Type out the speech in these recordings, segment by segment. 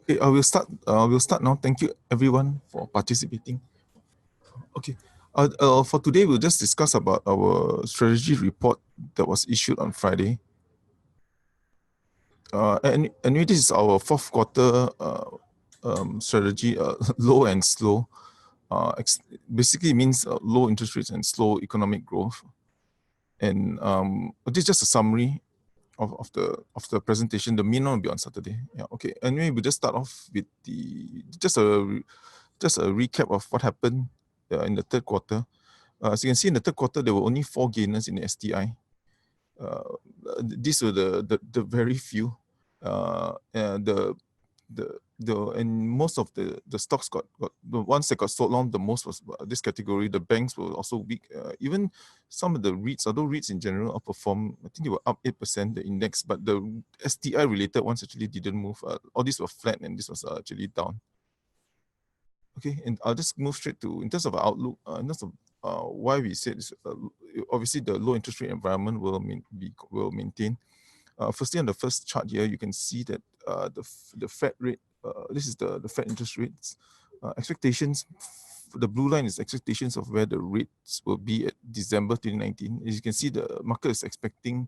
Okay, I will start. We'll start now. Thank you everyone for participating. Okay. For today, we'll just discuss about our strategy report that was issued on Friday. And anyway, this is our fourth quarter strategy, low and slow. Basically means low interest rates and slow economic growth. And this is just a summary of the presentation. The main one will be on Saturday. Yeah. Okay. Anyway, we'll just start off with just a recap of what happened in the third quarter. As you can see, in the third quarter, there were only 4 gainers in the STI. These were the very few. And most of the stocks got the ones that got sold on the most was this category. The banks were also weak. Even some of the REITs, although REITs in general outperformed, I think they were up 8% the index, but the STI related ones actually didn't move. All these were flat, and this was actually down. Okay, and I'll just move straight to, in terms of outlook, in terms of why we said this, obviously the low interest rate environment will maintain. Firstly, on the first chart here, you can see that the Fed rate, this is the Fed interest rates expectations. The blue line is expectations of where the rates will be at December 2019. As you can see, the market is expecting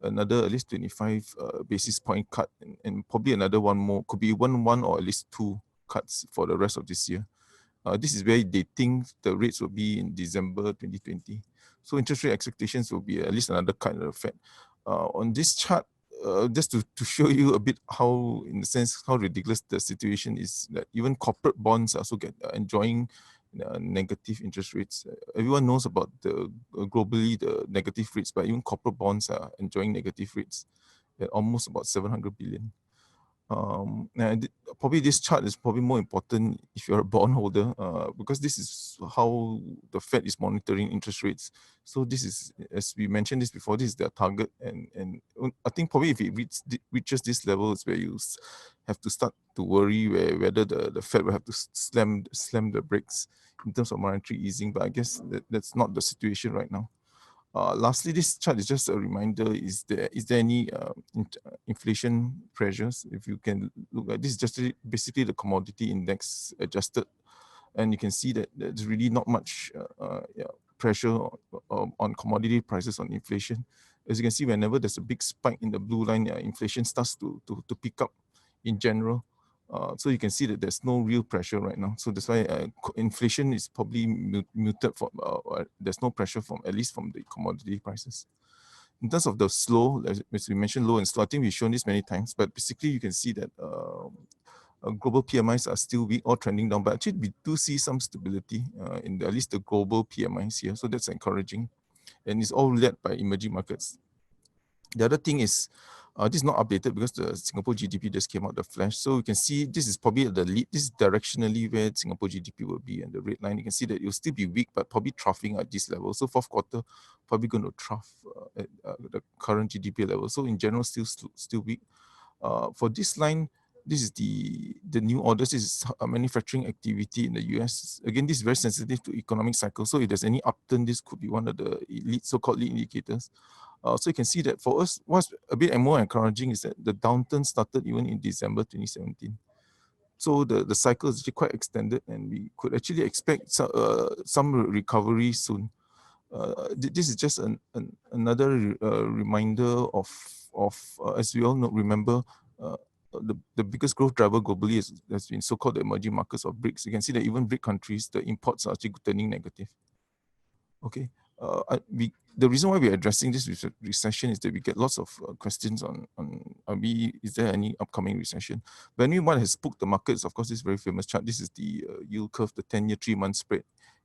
another at least 25 basis point cut, and probably another one more, could be one or at least 2 cuts for the rest of this year. This is where they think the rates will be in December 2020. So interest rate expectations will be at least another cut in the Fed. On this chart, just to show you a bit how, in a sense, how ridiculous the situation is, that even corporate bonds also enjoying negative interest rates. Everyone knows about the globally the negative rates, but even corporate bonds are enjoying negative rates at almost about 700 billion. And probably this chart is probably more important if you're a bondholder, because this is how the Fed is monitoring interest rates. So this is, as we mentioned this before, this is their target, and I think probably if it reaches this level, it's where you have to start to worry whether the Fed will have to slam the brakes in terms of monetary easing. But I guess that's not the situation right now. Lastly, this chart is just a reminder: is there any inflation pressures? If you can look at this, is just basically the commodity index adjusted, and you can see that there's really not much pressure on commodity prices on inflation. As you can see, whenever there's a big spike in the blue line, inflation starts to pick up in general. So you can see that there's no real pressure right now. So that's why inflation is probably muted. There's no pressure from, at least from the commodity prices. In terms of the slow, as we mentioned, low and slow, I think we've shown this many times, but basically you can see that global PMIs are still weak or trending down, but actually we do see some stability in at least the global PMIs here. So that's encouraging. And it's all led by emerging markets. The other thing is, this is not updated because the Singapore GDP just came out the flash. So you can see this is probably the lead. This is directionally where Singapore GDP will be, and the red line, you can see that it will still be weak, but probably troughing at this level. So fourth quarter probably going to trough at the current GDP level. So in general, still weak. For this line, this is the new orders. This is manufacturing activity in the US. Again, this is very sensitive to economic cycles. So if there's any upturn, this could be one of the so-called lead indicators. So you can see that for us, what's a bit more encouraging is that the downturn started even in December 2017. So the cycle is actually quite extended, and we could actually expect some recovery soon. This is just another reminder of as we all remember, the biggest growth driver globally has been so-called the emerging markets of BRICS. You can see that even BRIC countries, the imports are actually turning negative. Okay. The reason why we're addressing this recession is that we get lots of questions on is there any upcoming recession? But anyway, what has spooked the markets, of course, this very famous chart. This is the yield curve, the 10-year 3-month spread.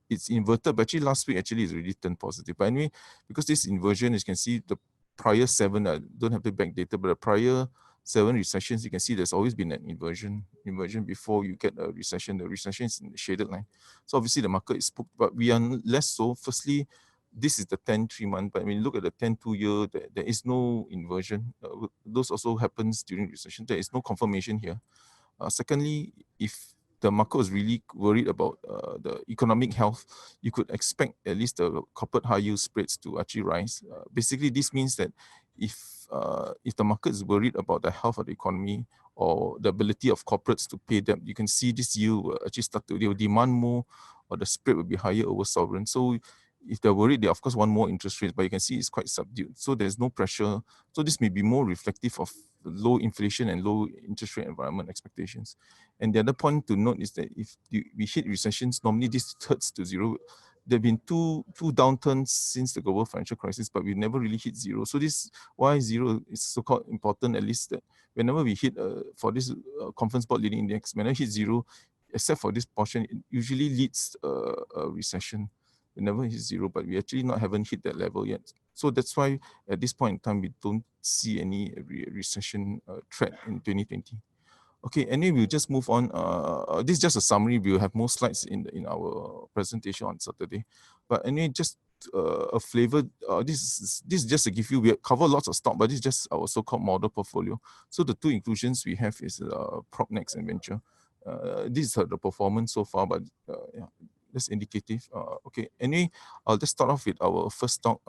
It's inverted, but actually last week actually is really turned positive. But anyway, because this inversion, as you can see, the prior 7, I don't have the back data, but the prior 7 recessions, you can see there's always been an inversion before you get a recession. The recession is in the shaded line. So obviously the market is spooked, but we are less so. Firstly, this is the 10 3-month, but when you look at the 10 2-year, there is no inversion. Those also happens during recession. There is no confirmation here. Secondly, if the market was really worried about the economic health, you could expect at least the corporate high yield spreads to actually rise. Basically, this means that if the market is worried about the health of the economy or the ability of corporates to pay them, you can see this yield will actually start to, they will demand more, or the spread will be higher over sovereign. So if they're worried, they of course want more interest rates, but you can see it's quite subdued. So there's no pressure. So this may be more reflective of low inflation and low interest rate environment expectations. And the other point to note is that if we hit recessions, normally this hurts to zero. There have been two downturns since the global financial crisis, but we never really hit zero. So this why zero is so-called important, at least that whenever we hit for this conference board leading index, whenever hit zero, except for this portion, it usually leads a recession. We never hit zero, but we actually haven't hit that level yet. So that's why at this point in time, we don't see any recession threat in 2020. Okay, anyway, we'll just move on. This is just a summary. We'll have more slides in our presentation on Saturday. But anyway, just a flavor. This is just to give you, we cover lots of stock, but this is just our so-called model portfolio. So the two inclusions we have is PropNex and Venture. This is the performance so far, but yeah, that's indicative. Okay, anyway, I'll just start off with our first stock,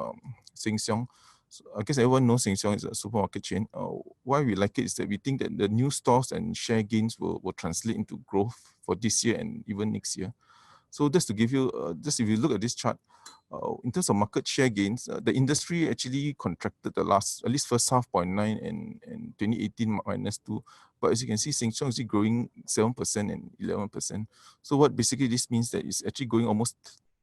Sheng Shiong. So I guess everyone knows Sheng Shiong is a supermarket chain. Why we like it is that we think that the new stores and share gains will translate into growth for this year and even next year. So just to give you, just if you look at this chart, in terms of market share gains, the industry actually contracted the at least first half 0.9 and 2018 -2. But as you can see, Sheng Shiong is growing 7% and 11%. So what basically this means that it's actually going almost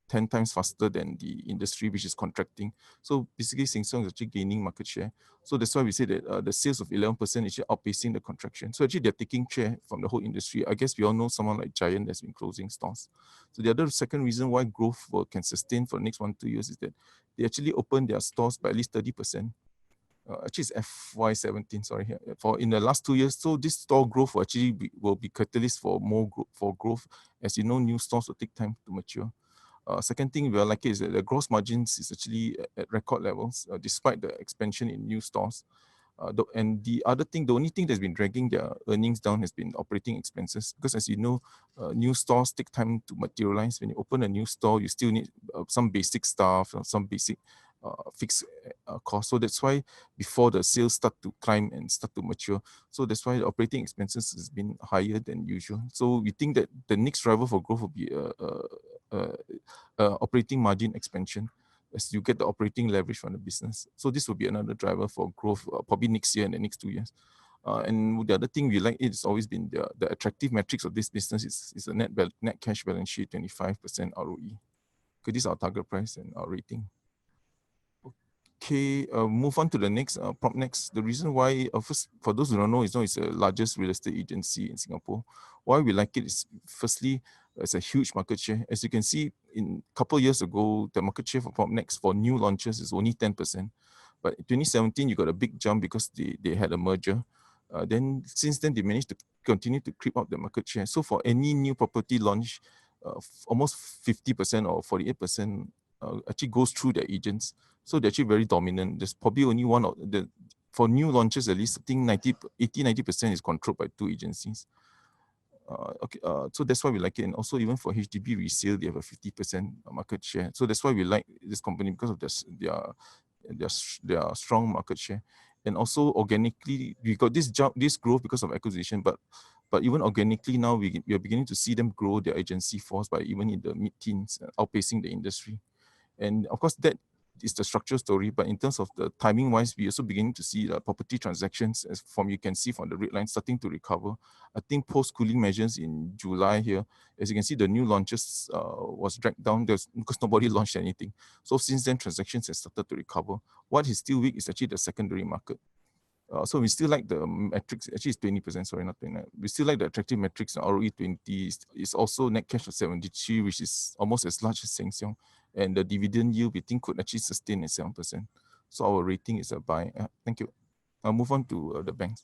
10 times faster than the industry, which is contracting. So basically, Sheng Shiong is actually gaining market share. So that's why we say that the sales of 11% is actually outpacing the contraction. So actually, they're taking share from the whole industry. I guess we all know someone like Giant that's been closing stores. So the other second reason why growth can sustain for the next 1-2 years is that they actually open their stores by at least 30%. Actually, it's FY17. Sorry, for in the last 2 years. So this store growth will be catalyst for more growth. As you know, new stores will take time to mature. Second thing we like is that the gross margins is actually at record levels, despite the expansion in new stores. And the only thing that's been dragging their earnings down has been operating expenses. Because as you know, new stores take time to materialize. When you open a new store, you still need some basic stuff, some basic fixed costs. So that's why before the sales start to climb and start to mature, so that's why the operating expenses has been higher than usual. So we think that the next driver for growth will be operating margin expansion as you get the operating leverage from the business. So this will be another driver for growth, probably next year and the next 2 years. And the other thing we like, it's always been the attractive metrics of this business is a net cash balance sheet, 25% ROE. Okay, this is our target price and our rating. Okay, move on to the next, PropNex. The reason why, first, for those who don't know, it's the largest real estate agency in Singapore. Why we like it is, firstly, it's a huge market share. As you can see, in a couple of years ago, the market share for PropNex for new launches is only 10%. But in 2017, you got a big jump because they had a merger. Then since then, they managed to continue to creep up the market share. So for any new property launch, almost 50% or 48% actually goes through their agents. So they're actually very dominant. There's probably only one of the, for new launches at least, I think 90% is controlled by 2 agencies. So that's why we like it. And also even for HDB resale, they have a 50% market share. So that's why we like this company, because of their strong market share. And also organically, we got this growth because of acquisition, but even organically now, we are beginning to see them grow their agency force by even in the mid-teens, outpacing the industry. And of course, that is the structural story. But in terms of the timing wise, we also beginning to see the property transactions, as you can see from the red line, starting to recover. I think post cooling measures in July here, as you can see, the new launches was dragged down because nobody launched anything. So since then, transactions have started to recover. What is still weak is actually the secondary market. So we still like the metrics. Actually, it's 20%. Sorry, not 29. We still like the attractive metrics. ROE 20 is also net cash of 73, which is almost as large as Sheng Shiong. And the dividend yield we think could actually sustain at 7%. So our rating is a buy. Thank you. I'll move on to the banks.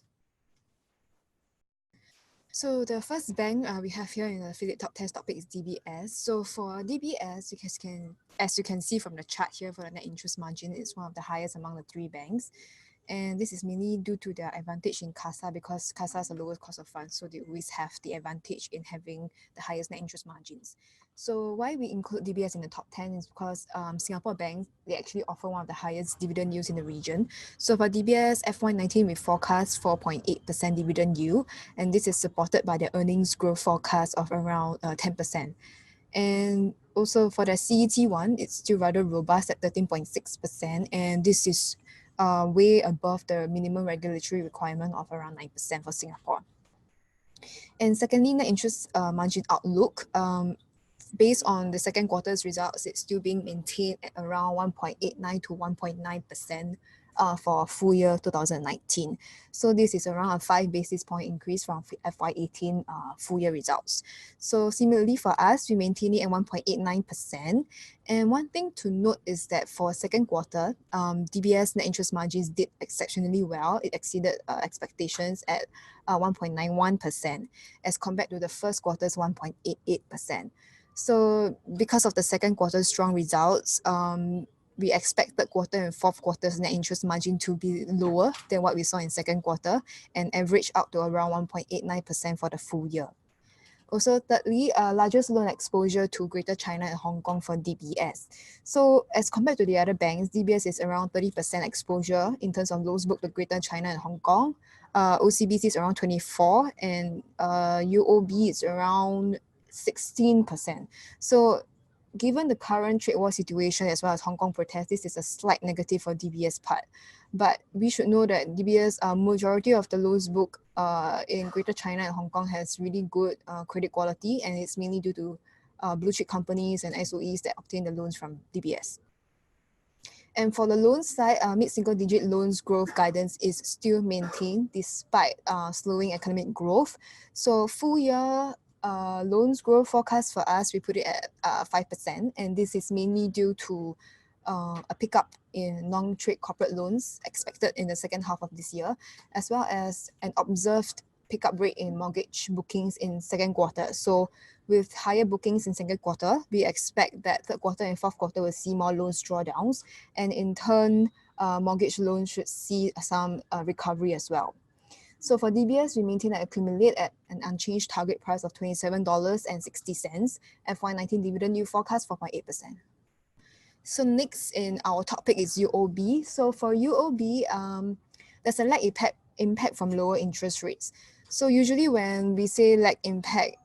So the first bank we have here in the Phillip top 10 stock pick is DBS. So for DBS, as you can see from the chart here, for the net interest margin, it's one of the highest among the 3 banks. And this is mainly due to their advantage in CASA, because CASA is the lowest cost of funds, so they always have the advantage in having the highest net interest margins. So why we include DBS in the top 10 is because Singapore banks, they actually offer one of the highest dividend yields in the region. So for DBS FY19, we forecast 4.8% dividend yield, and this is supported by their earnings growth forecast of around 10%. And also for the CET1, it's still rather robust at 13.6%, and this is way above the minimum regulatory requirement of around 9% for Singapore. And secondly, net interest margin outlook. Based on the second quarter's results, it's still being maintained at around 1.89 to 1.9% for full year 2019. So this is around a 5 basis point increase from FY18 full year results. So similarly for us, we maintain it at 1.89%. And one thing to note is that for second quarter, DBS net interest margins did exceptionally well. It exceeded expectations at 1.91% as compared to the first quarter's 1.88%. So because of the second quarter's strong results, we expect third quarter and fourth quarter's net interest margin to be lower than what we saw in second quarter and average out to around 1.89% for the full year. Also, thirdly, largest loan exposure to Greater China and Hong Kong for DBS. So as compared to the other banks, DBS is around 30% exposure in terms of loans booked to Greater China and Hong Kong. OCBC is around 24%, and UOB is around 16%. So given the current trade war situation as well as Hong Kong protests, this is a slight negative for DBS part. But we should know that DBS, majority of the loans book in Greater China and Hong Kong has really good credit quality, and it's mainly due to blue chip companies and SOEs that obtain the loans from DBS. And for the loan side, mid-single digit loans growth guidance is still maintained despite slowing economic growth. So full year loans growth forecast for us, we put it at 5%, and this is mainly due to a pickup in non-trade corporate loans expected in the second half of this year, as well as an observed pickup rate in mortgage bookings in second quarter. So with higher bookings in second quarter, we expect that third quarter and fourth quarter will see more loans drawdowns, and in turn, mortgage loans should see some recovery as well. So for DBS, we maintain an accumulate at an unchanged target price of $27.60. FY19 dividend yield forecast 4.8%. So next in our topic is UOB. So for UOB, there's a lag impact from lower interest rates. So usually when we say lag impact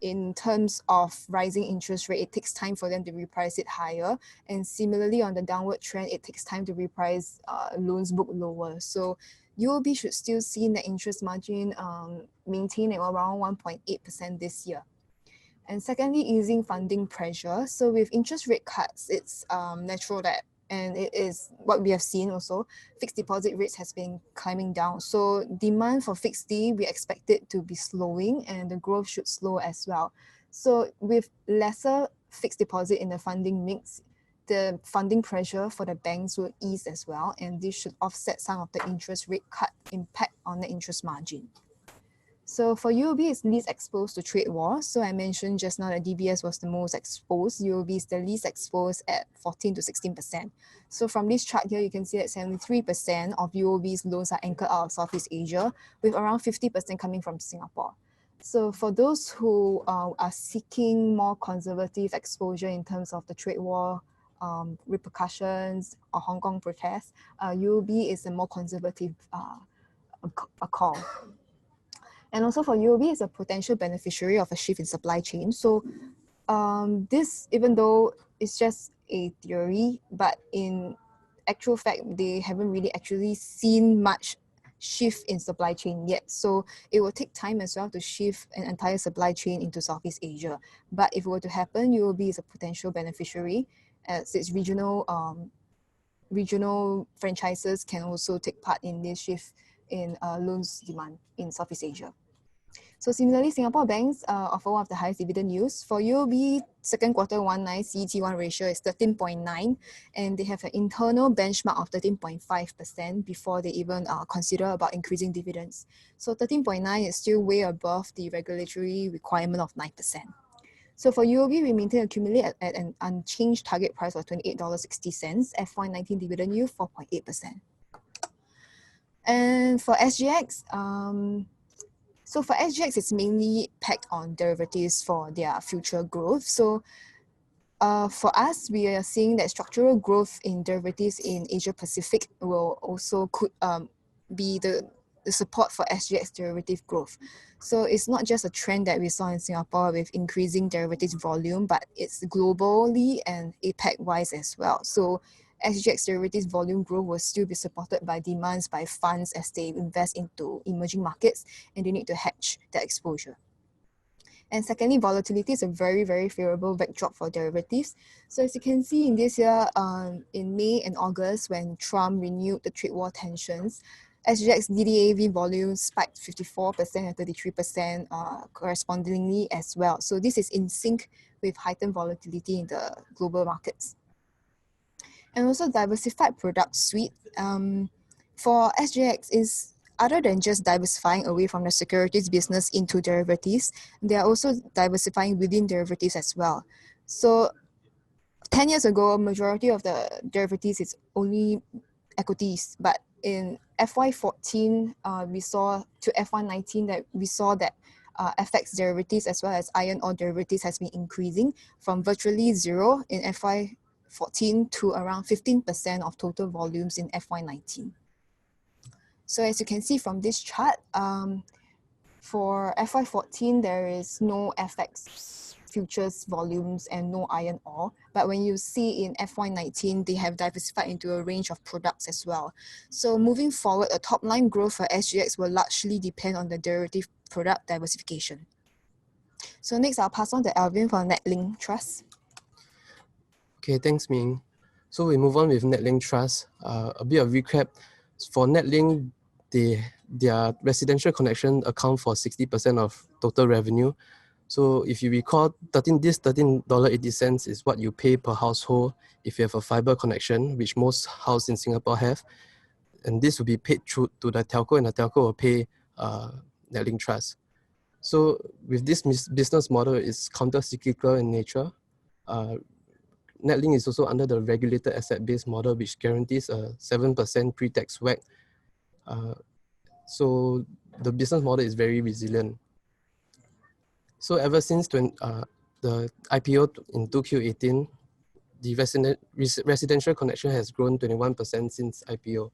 in terms of rising interest rate, it takes time for them to reprice it higher. And similarly on the downward trend, it takes time to reprice loans book lower. So UOB should still see net interest margin maintain at around 1.8% this year. And secondly, easing funding pressure. So with interest rate cuts, it's natural that, and it is what we have seen also, fixed deposit rates has been climbing down. So demand for fixed D, we expect it to be slowing, and the growth should slow as well. So with lesser fixed deposit in the funding mix, the funding pressure for the banks will ease as well, and this should offset some of the interest rate cut impact on the interest margin. So for UOB, it's least exposed to trade war. So I mentioned just now that DBS was the most exposed. UOB is the least exposed at 14 to 16%. So from this chart here, you can see that 73% of UOB's loans are anchored out of Southeast Asia, with around 50% coming from Singapore. So for those who are seeking more conservative exposure in terms of the trade war repercussions or Hong Kong protests, UOB is a more conservative call. And also for UOB is a potential beneficiary of a shift in supply chain. So this, even though it's just a theory, but in actual fact, they haven't really actually seen much shift in supply chain yet. So it will take time as well to shift an entire supply chain into Southeast Asia. But if it were to happen, UOB is a potential beneficiary, as its regional franchises can also take part in this shift in loans demand in Southeast Asia. So similarly, Singapore banks offer one of the highest dividend yields. For UOB, second quarter 19 CET1 ratio is 13.9, and they have an internal benchmark of 13.5% before they even consider about increasing dividends. So 13.9 is still way above the regulatory requirement of 9%. So for UOB, we maintain accumulate at an unchanged target price of $28.60. FY19 dividend yield 4.8%. And for SGX, so for SGX, it's mainly pegged on derivatives for their future growth. So for us, we are seeing that structural growth in derivatives in Asia Pacific will also could be the support for SGX derivative growth. So it's not just a trend that we saw in Singapore with increasing derivatives volume, but it's globally and APAC-wise as well. So SGX derivatives volume growth will still be supported by demands by funds as they invest into emerging markets and they need to hedge their exposure. And secondly, volatility is a very, very favorable backdrop for derivatives. So as you can see in this year, in May and August, when Trump renewed the trade war tensions, SGX DDAV volume spiked 54% and 33% correspondingly as well. So this is in sync with heightened volatility in the global markets. And also diversified product suite. For SGX is other than just diversifying away from the securities business into derivatives, they are also diversifying within derivatives as well. So 10 years ago, majority of the derivatives is only equities, but in FY14, we saw to FY19 that we saw that FX derivatives as well as iron ore derivatives has been increasing from virtually zero in FY14 to around 15% of total volumes in FY19. So as you can see from this chart, for FY14, there is no FX futures volumes and no iron ore. But when you see in FY19, they have diversified into a range of products as well. So moving forward, a top line growth for SGX will largely depend on the derivative product diversification. So next, I'll pass on to Alvin for Netlink Trust. Okay, thanks, Ming. So we move on with Netlink Trust. A bit of recap. For Netlink, their residential connection account for 60% of total revenue. So if you recall, this $13.80 is what you pay per household if you have a fiber connection, which most houses in Singapore have. And this will be paid through to the telco, and the telco will pay Netlink Trust. So with this business model, it's counter-cyclical in nature. Netlink is also under the regulated asset-based model, which guarantees a 7% pre-tax WACC. So the business model is very resilient. So ever since the IPO in 2Q18, the residential connection has grown 21% since IPO.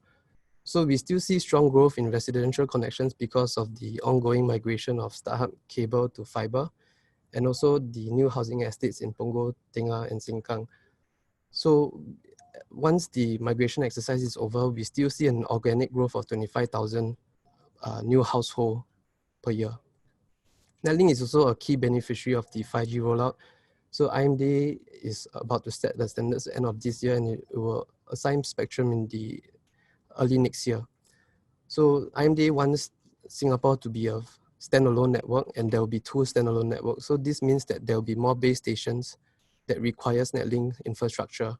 So we still see strong growth in residential connections because of the ongoing migration of StarHub cable to fiber, and also the new housing estates in Punggol, Tengah, and Sengkang. So once the migration exercise is over, we still see an organic growth of 25,000 new households per year. Netlink is also a key beneficiary of the 5G rollout. So IMD is about to set the standards at the end of this year, and it will assign spectrum in the early next year. So IMD wants Singapore to be a standalone network, and there will be 2 standalone networks. So this means that there will be more base stations that requires Netlink infrastructure.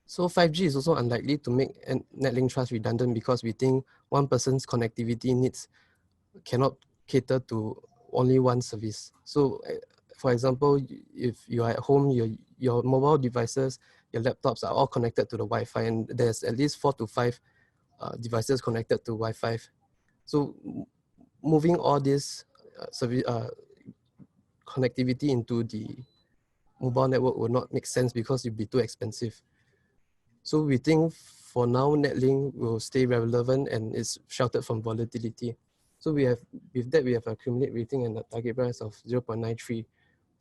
So 5G is also unlikely to make Netlink Trust redundant because we think one person's connectivity needs cannot cater to only one service. So for example, if you are at home, your mobile devices, your laptops are all connected to the Wi-Fi, and there's at least 4 to 5 devices connected to Wi-Fi. So moving all this connectivity into the mobile network will not make sense because it would be too expensive. So we think for now, Netlink will stay relevant and is sheltered from volatility. So with that, we have a cumulative rating and a target price of 0.93.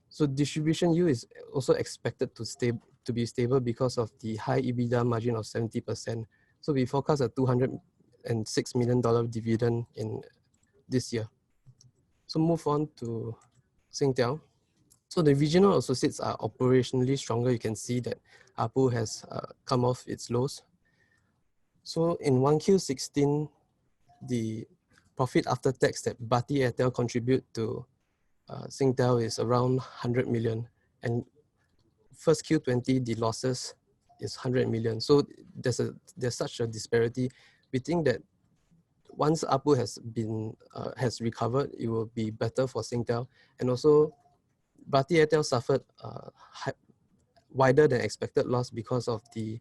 So distribution yield is also expected to be stable because of the high EBITDA margin of 70%. So we forecast a $206 million dividend in this year. So move on to Singtel. So the regional associates are operationally stronger. You can see that ARPU has come off its lows. So in 1Q16, the profit after tax that Bharti Airtel contribute to Singtel is around 100 million. And first Q20, the losses is 100 million. So there's such a disparity. We think that once ARPU has recovered, it will be better for Singtel. And also, Bharti Airtel suffered wider than expected loss because of the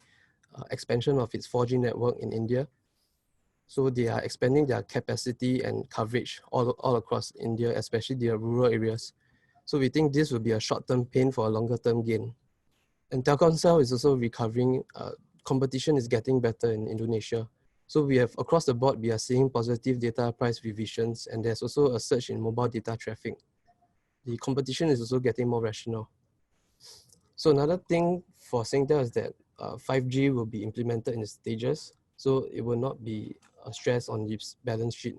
expansion of its 4G network in India. So they are expanding their capacity and coverage all across India, especially the rural areas. So we think this will be a short-term pain for a longer-term gain. And Telkomsel is also recovering. Competition is getting better in Indonesia. So we have, across the board, we are seeing positive data price revisions, and there's also a surge in mobile data traffic. The competition is also getting more rational. So another thing for Singtel is that 5G will be implemented in stages, so it will not be a stress on its balance sheet.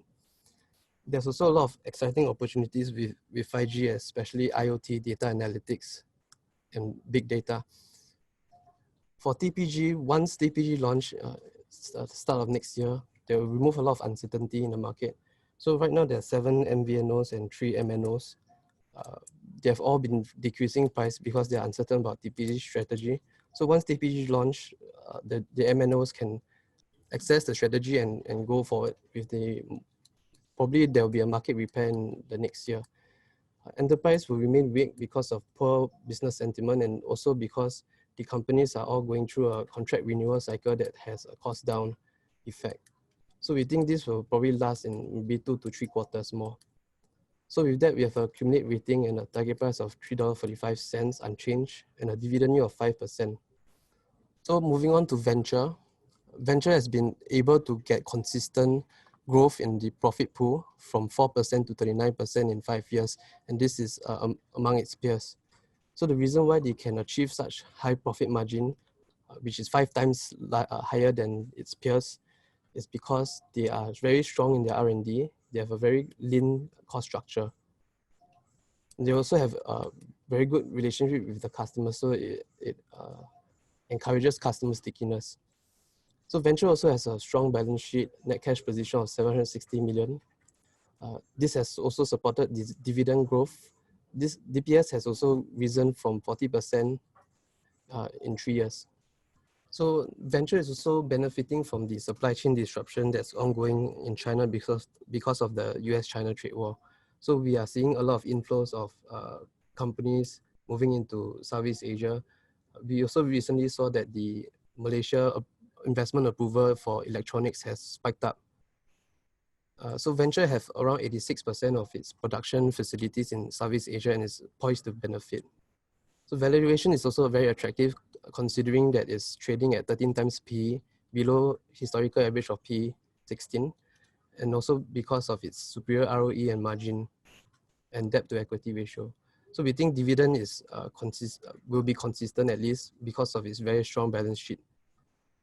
There's also a lot of exciting opportunities with 5G, especially IoT, data analytics, and big data. For TPG, once TPG launch start of next year, they will remove a lot of uncertainty in the market. So right now there are 7 MVNOs and 3 MNOs. They have all been decreasing price because they are uncertain about TPG's strategy. So once TPG launch, the MNOs can access the strategy and go forward with probably there will be a market repair in the next year. Enterprise will remain weak because of poor business sentiment, and also because the companies are all going through a contract renewal cycle that has a cost down effect. So we think this will probably last in maybe 2 to 3 quarters more. So with that, we have a cumulative rating and a target price of $3.45 unchanged, and a dividend yield of 5%. So moving on to venture. Venture has been able to get consistent growth in the profit pool from 4% to 39% in 5 years, and this is among its peers. So the reason why they can achieve such high profit margin, which is 5 times higher than its peers, is because they are very strong in their R&D. They have a very lean cost structure. They also have a very good relationship with the customer, so it encourages customer stickiness. So Venture also has a strong balance sheet, net cash position of 760 million. This has also supported this dividend growth. This DPS has also risen from 40% in 3 years. So Venture is also benefiting from the supply chain disruption that's ongoing in China because of the US-China trade war. So we are seeing a lot of inflows of companies moving into Southeast Asia. We also recently saw that the Malaysia investment approval for electronics has spiked up. So Venture have around 86% of its production facilities in Southeast Asia and is poised to benefit. So valuation is also very attractive, considering that it's trading at 13 times PE, below historical average of PE 16, and also because of its superior ROE and margin and debt to equity ratio. So we think dividend is will be consistent, at least because of its very strong balance sheet.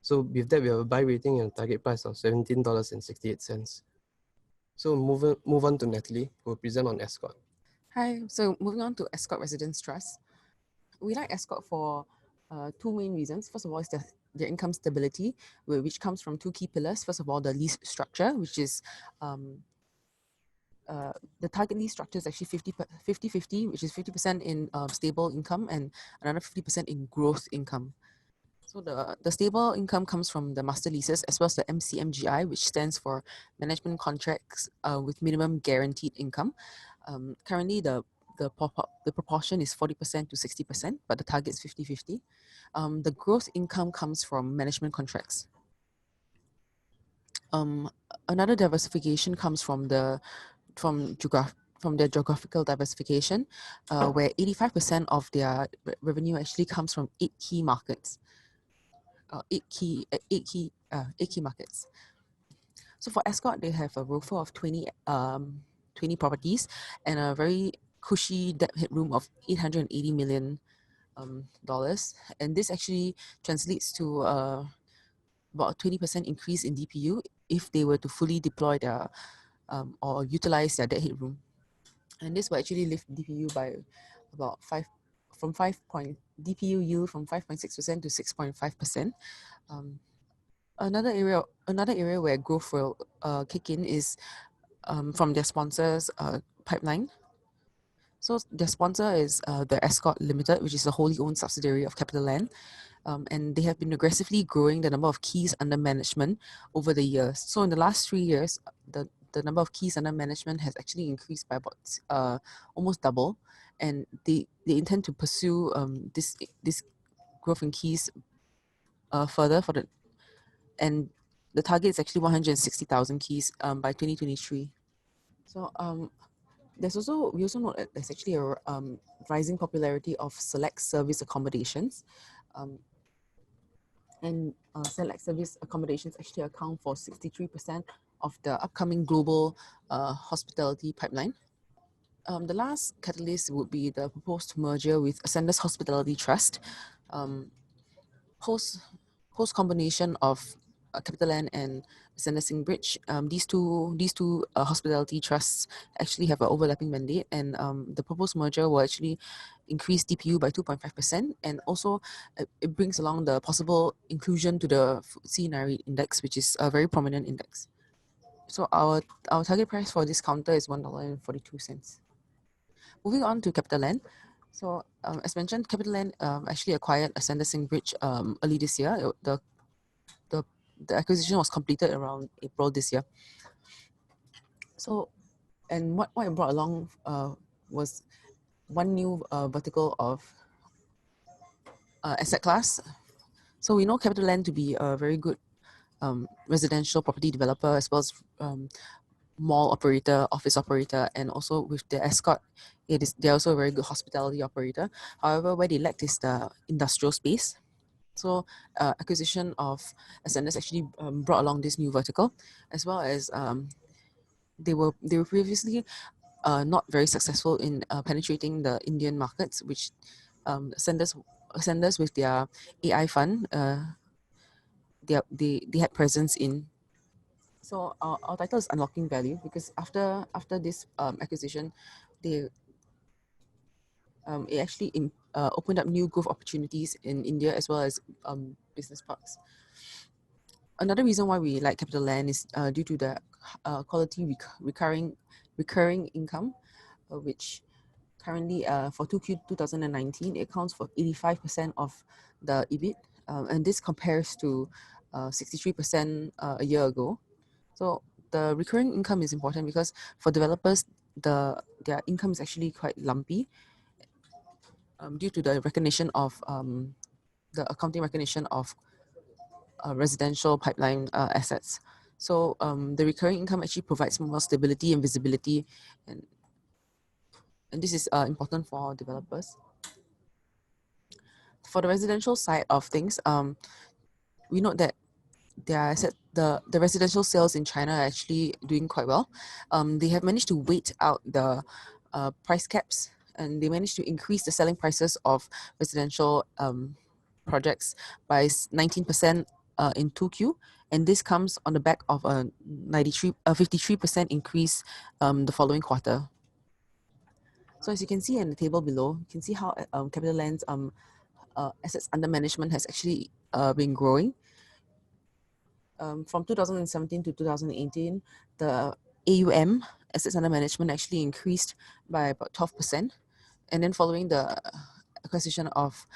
So with that, we have a buy rating and a target price of $17.68. So move on to Natalie, who will present on Ascott. Hi, so moving on to Ascott Residence Trust. We like Ascott for 2 main reasons. First of all, is their income stability, which comes from 2 key pillars. First of all, the lease structure, which is the target lease structure is actually 50-50, which is 50% in stable income and another 50% in growth income. So the stable income comes from the master leases as well as the MCMGI, which stands for management contracts with minimum guaranteed income. Currently, the proportion is 40% to 60%, but the target is 50-50. The gross income comes from management contracts. Another diversification comes from their geographical diversification, where 85% of their revenue actually comes from 8 key markets. 8 key markets. So for Ascott, they have a ROFO of 20 properties and a very cushy debt headroom of $880 million. And this actually translates to about a 20% increase in DPU if they were to fully deploy their or utilize their debt headroom. And this will actually lift DPU by about DPU yield from 5.6% to 6.5%. Another area where growth will kick in is from their sponsors' pipeline. So their sponsor is the Ascott Limited, which is a wholly owned subsidiary of CapitaLand. And they have been aggressively growing the number of keys under management over the years. So in the last 3 years, the number of keys under management has actually increased by about almost double. And they intend to pursue this growth in keys further and the target is actually 160,000 keys by 2023. So we also note that there's actually a rising popularity of select service accommodations. Select service accommodations actually account for 63% of the upcoming global hospitality pipeline. The last catalyst would be the proposed merger with Ascott Hospitality Trust. Post combination of CapitaLand and Ascott Singbridge, these two hospitality trusts actually have an overlapping mandate, and the proposed merger will actually increase DPU by 2.5%, and also it brings along the possible inclusion to the FTSE Nareit index, which is a very prominent index. So our target price for this counter is $1.42. Moving on to CapitaLand. So as mentioned, CapitaLand actually acquired Ascott Singbridge early this year. The acquisition was completed around April this year. So, and what it brought along was one new vertical of asset class. So we know CapitaLand to be a very good residential property developer, as well as mall operator, office operator, and also with the Ascott, they're also a very good hospitality operator. However, where they lacked is the industrial space. So acquisition of Ascott actually brought along this new vertical, as well as they were previously not very successful in penetrating the Indian markets, which Ascott with their AI fund, they had presence in. So our title is Unlocking Value, because after this acquisition, it actually opened up new growth opportunities in India, as well as business parks. Another reason why we like CapitaLand is due to the quality recurring income, which currently for 2Q 2019, it accounts for 85% of the EBIT, and this compares to 63% a year ago. So the recurring income is important because for developers, their income is actually quite lumpy due to the recognition of the accounting recognition of residential pipeline assets. So the recurring income actually provides more stability and visibility, and this is important for developers. For the residential side of things, we note that the residential sales in China are actually doing quite well. They have managed to wait out the price caps, and they managed to increase the selling prices of residential projects by 19% in 2Q, and this comes on the back of a 53% increase the following quarter. So as you can see in the table below, you can see how CapitaLand's assets under management has actually been growing. From 2017 to 2018, the AUM, assets under management, actually increased by about 12%. And then following the acquisition of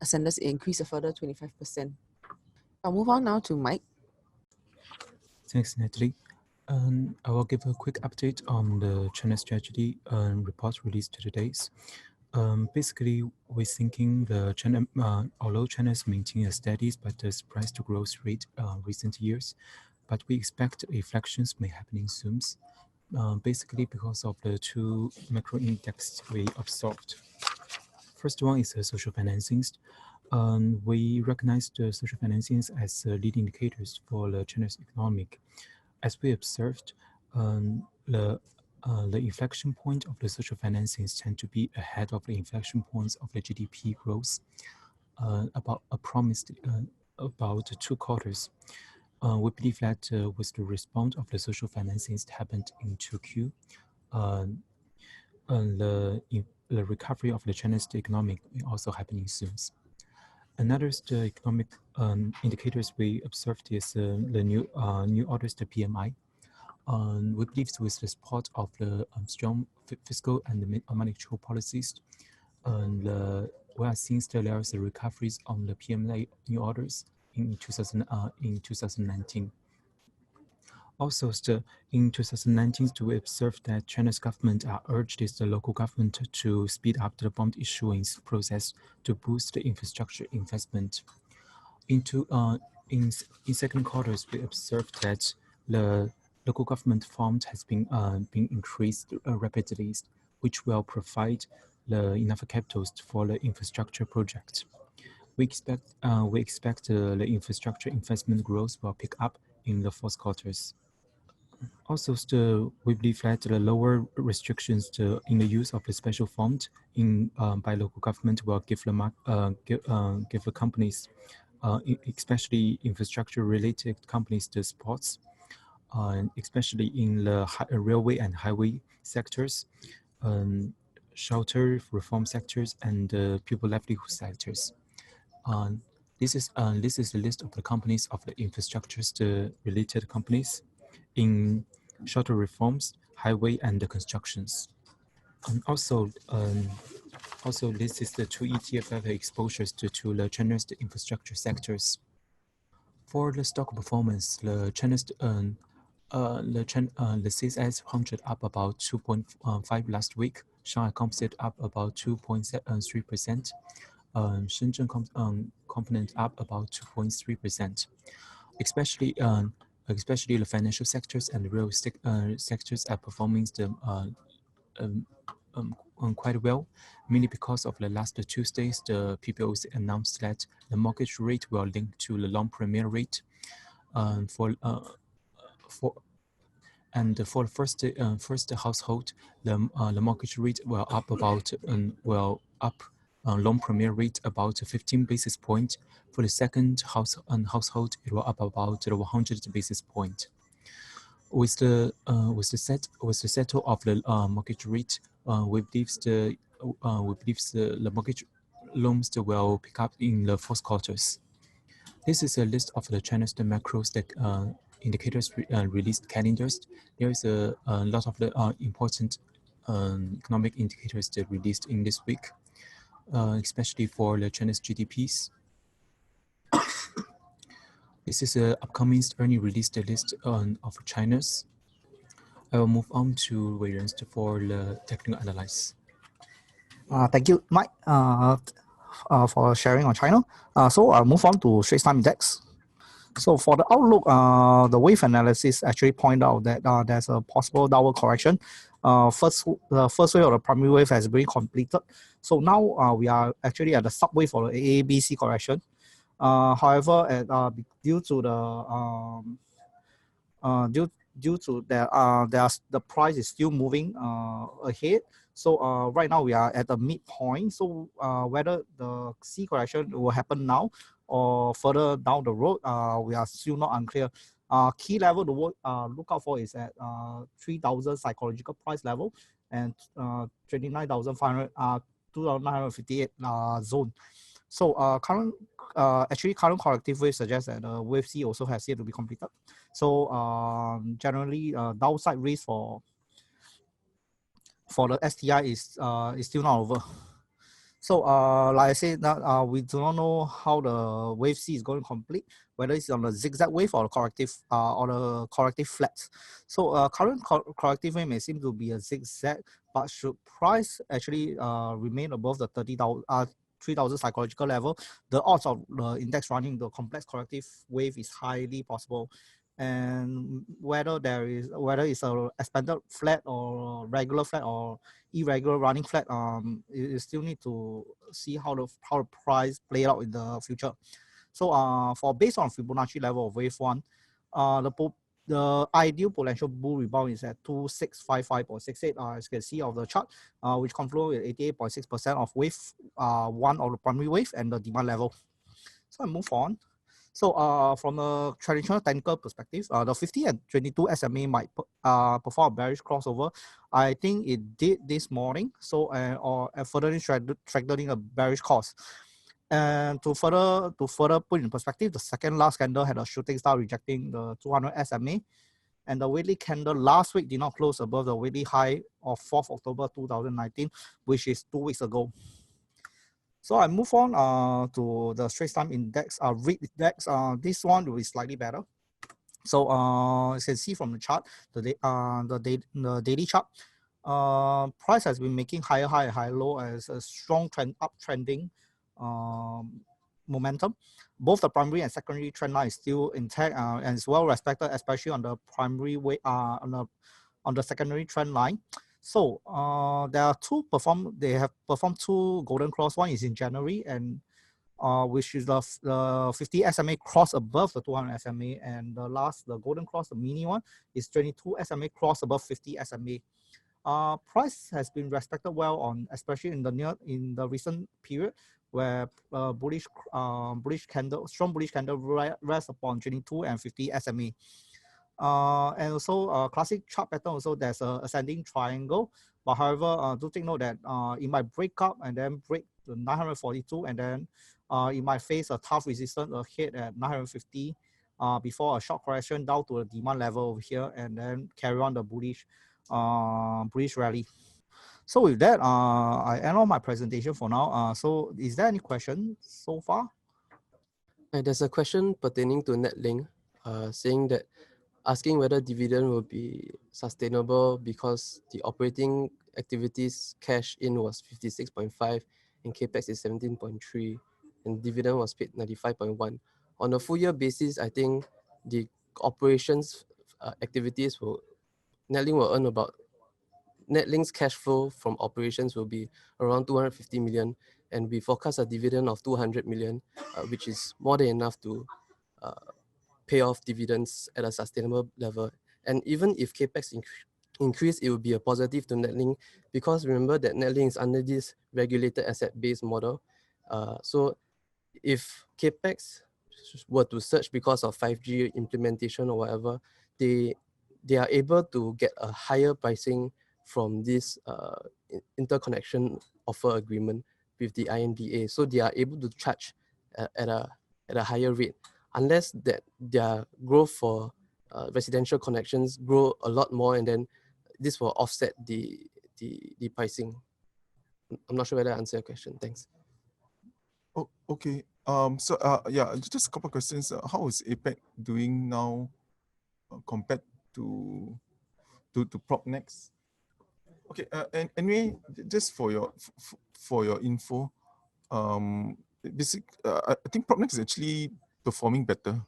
Ascott, it increased a further 25%. I'll move on now to Mike. Thanks, Natalie. I will give a quick update on the China strategy report released today. Basically, we're thinking the China, although China is maintaining a steady but surprise to growth rate recent years, but we expect inflections may happen soon. Basically, because of the two macro indexes we observed. First one is the social financings. We recognize the social financings as leading indicators for the China's economic. As we observed, the inflection point of the social financings tend to be ahead of the inflection points of the GDP growth, about 2 quarters. We believe that with the response of the social financings happened in 2Q, the recovery of the Chinese economic will also happening soon. Another the economic indicators we observed is the new orders, the PMI. We believe with the support of the strong fiscal and monetary policies, we are seeing still there is a recovery on the PMI new orders in 2019. Also, in 2019, we observed that China's government urged the local government to speed up the bond issuance process to boost the infrastructure investment. In in second quarters, we observed that the local government fund has been increased rapidly, which will provide the enough capitals for the infrastructure project. We expect the infrastructure investment growth will pick up in the fourth quarters. Also, we believe that the lower restrictions in the use of the special fund by local government will give the companies, especially infrastructure-related companies, the supports, especially in the railway and highway sectors, shelter reform sectors, and people livelihood sectors. This is the list of the companies of the infrastructure related companies in shelter reforms, highway, and the constructions. And also this is the two ETF exposures to the China's infrastructure sectors. For the stock performance, the CSI 100 up about 2.5 last week. Shanghai Composite up about 2.3%. Shenzhen component up about 2.3%. Especially the financial sectors and the real estate sectors are performing quite well, mainly because of the last Tuesdays, the PBOC announced that the mortgage rate will link to the long premier rate. For the first household, the mortgage rate will up about long premier rate about 15 basis points. For the second household, it will up about 100 basis points. With the settle of the mortgage rate, we believe the mortgage loans will pick up in the fourth quarters. This is a list of the China's macro indicators released calendars. There is a lot of the important economic indicators that released in this week, especially for the China's GDPs. This is an upcoming earning release list of China's. I will move on to Wei Ren for the technical analysis. Thank you, Mike, for sharing on China. So I'll move on to Straits Times Index. So for the outlook, the wave analysis actually point out that there's a possible downward correction. The first wave of the primary wave has been completed. So now we are actually at the subwave for the ABC correction. However, due to the price is still moving ahead. So right now we are at the midpoint. So whether the C correction will happen now or further down the road, we are still not unclear. Key level to look out for is at 3,000 psychological price level and 29,500, 2,958 zone. So current corrective wave suggests that wave C also has yet to be completed. So generally, downside risk for the STI is still not over. So like I said, we do not know how the wave C is going to complete, whether it's on the zigzag wave or the corrective flats. So current corrective wave may seem to be a zigzag, but should price actually remain above the 3,000 psychological level, the odds of the index running the complex corrective wave is highly possible. And whether it's a expanded flat or regular flat or irregular running flat, you still need to see how the price play out in the future. So based on Fibonacci level of wave 1, the ideal potential bull rebound is at 2655.68, as you can see of the chart, which confluence with 88.6% of wave 1 of the primary wave and the demand level. So I move on. So from a traditional technical perspective, the 50 and 22 SMA might perform a bearish crossover. I think it did this morning. So or further strengthening a bearish course. And to further put in perspective, the second last candle had a shooting star rejecting the 200 SMA, and the weekly candle last week did not close above the weekly high of 4th October 2019, which is 2 weeks ago. So I move on to the Straits Times Index, REIT Index. This one will be slightly better. So you can see from the chart, the daily chart, price has been making higher high, higher low as a strong trend uptrending momentum. Both the primary and secondary trend line is still intact and is well respected, especially on the primary way on the secondary trend line. So there are they have performed two golden cross. One is in January, and which is the 50 SMA cross above the 200 SMA, and the golden cross, the mini one, is 22 SMA cross above 50 SMA. Price has been respected well on, especially in the recent period, where strong bullish candle rests upon 22 and 50 SMA. And also classic chart pattern also, there's a ascending triangle, but however do take note that it might break up and then break the 942, and then it might face a tough resistance ahead at 950 before a short correction down to a demand level over here, and then carry on the bullish rally. So with that, I end on my presentation for now. So is there any question so far? There's a question pertaining to Netlink, saying that asking whether dividend will be sustainable because the operating activities cash in was 56.5 and capex is 17.3 and dividend was paid 95.1. On a full year basis, I think the operations activities Netlink will earn about Netlink's cash flow from operations will be around 250 million, and we forecast a dividend of 200 million, which is more than enough to pay off dividends at a sustainable level. And even if capex increase, it will be a positive to Netlink, because remember that Netlink is under this regulated asset-based model. So if capex were to surge because of 5G implementation or whatever, they are able to get a higher pricing from this interconnection offer agreement with the INBA. So they are able to charge at a higher rate, unless that their growth for residential connections grow a lot more, and then this will offset the pricing. I'm not sure whether I answered your question. Thanks. Oh, okay. So yeah, just a couple of questions. How is APEC doing now compared to PropNex? Okay. And anyway, just for your info, I think PropNex is actually performing better.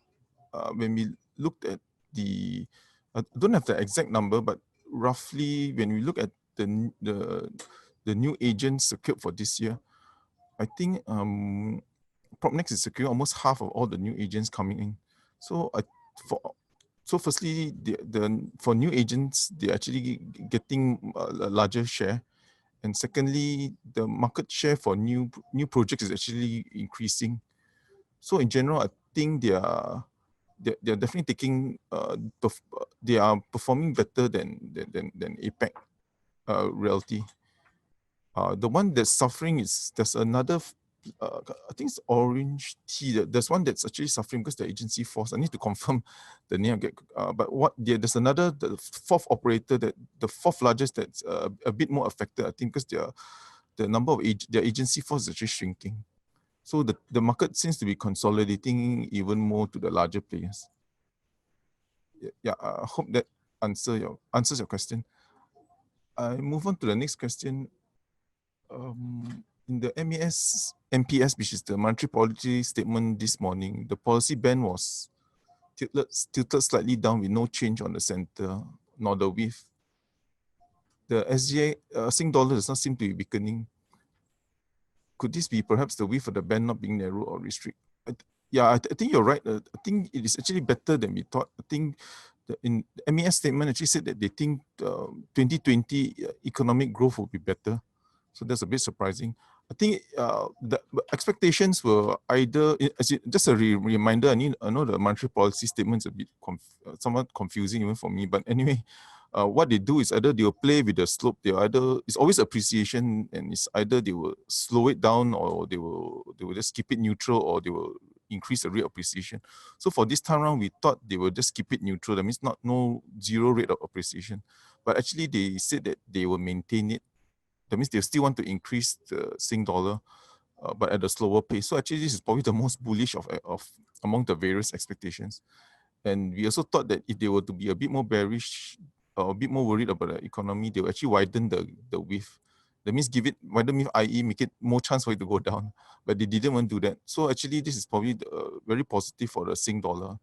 When we looked at the, I don't have the exact number, but roughly when we look at the new agents secured for this year, I think PropNex is securing almost half of all the new agents coming in. So firstly, for new agents, they're actually getting a larger share. And secondly, the market share for new projects is actually increasing. So in general, I think they're definitely taking they are performing better than APEC Realty. The one that's suffering is there's another. I think it's Orange Tea. There's one that's actually suffering because the agency force. I need to confirm the name. But there's another, the fourth operator, the fourth largest, that's a bit more affected. I think because the number of their agency force is actually shrinking. So the market seems to be consolidating even more to the larger players. Yeah, I hope that answers your question. I move on to the next question. In the MPS, which is the monetary policy statement this morning, the policy band was tilted slightly down with no change on the center nor the width. The SGA Sing dollar does not seem to be weakening. Could this be perhaps the width of the band not being narrow or restrict? I think you're right. I think it is actually better than we thought. I think in the MES statement actually said that they think 2020 economic growth will be better. So that's a bit surprising. I think the expectations were either, just a reminder, I know the monetary policy statement is a bit somewhat confusing even for me, but anyway, what they do is either they will play with the slope, it's always appreciation, and it's either they will slow it down or they will just keep it neutral, or they will increase the rate of appreciation. So for this time around, we thought they will just keep it neutral. That means no zero rate of appreciation. But actually they said that they will maintain it. That means they still want to increase the Sing dollar, but at a slower pace. So actually, this is probably the most bullish of among the various expectations. And we also thought that if they were to be a bit more bearish or a bit more worried about the economy, they will actually widen the width. That means give it wider MIF, i.e. make it more chance for it to go down. But they didn't want to do that. So actually this is probably very positive for the Sing dollar.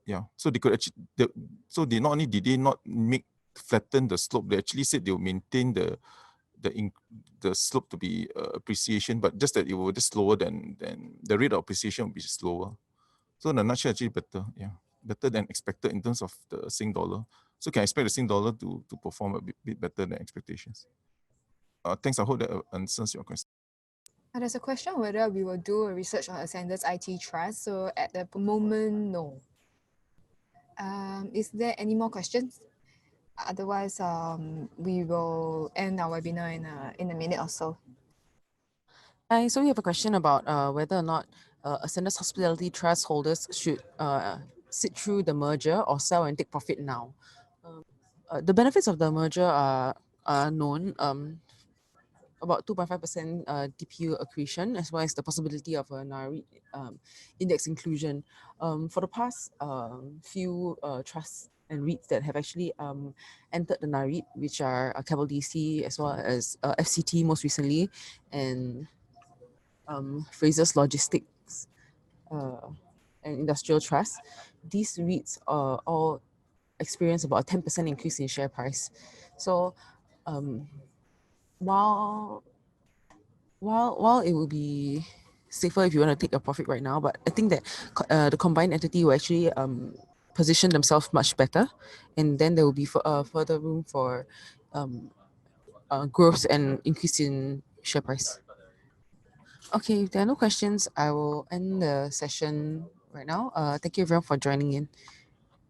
Yeah, so they could actually, so they not only did they not flatten the slope, they actually said they will maintain the slope to be appreciation, but just that it will just slower than the rate of appreciation will be slower. So in a nutshell, actually better, yeah, better than expected in terms of the Sing dollar. So can I expect the Sing dollar to perform a bit better than expectations? Thanks. I hope that answers your question. There's a question whether we will do a research on Ascender's IT Trust. So at the moment, no. Is there any more questions? Otherwise, we will end our webinar in a minute or so. Hi, so we have a question about whether or not Ascender's Hospitality Trust holders should sit through the merger or sell and take profit now. The benefits of the merger are known. About 2.5% DPU accretion, as well as the possibility of a NAREIT index inclusion. For the past few trusts and REITs that have actually entered the NAREIT, which are Capital DC as well as FCT most recently, and Fraser's Logistics and Industrial Trust, these REITs all experience about a 10% increase in share price. So while it will be safer if you want to take your profit right now, but I think that the combined entity will actually position themselves much better, and then there will be further room for growth and increase in share price. Okay, if there are no questions, I will end the session right now. Thank you everyone for joining in.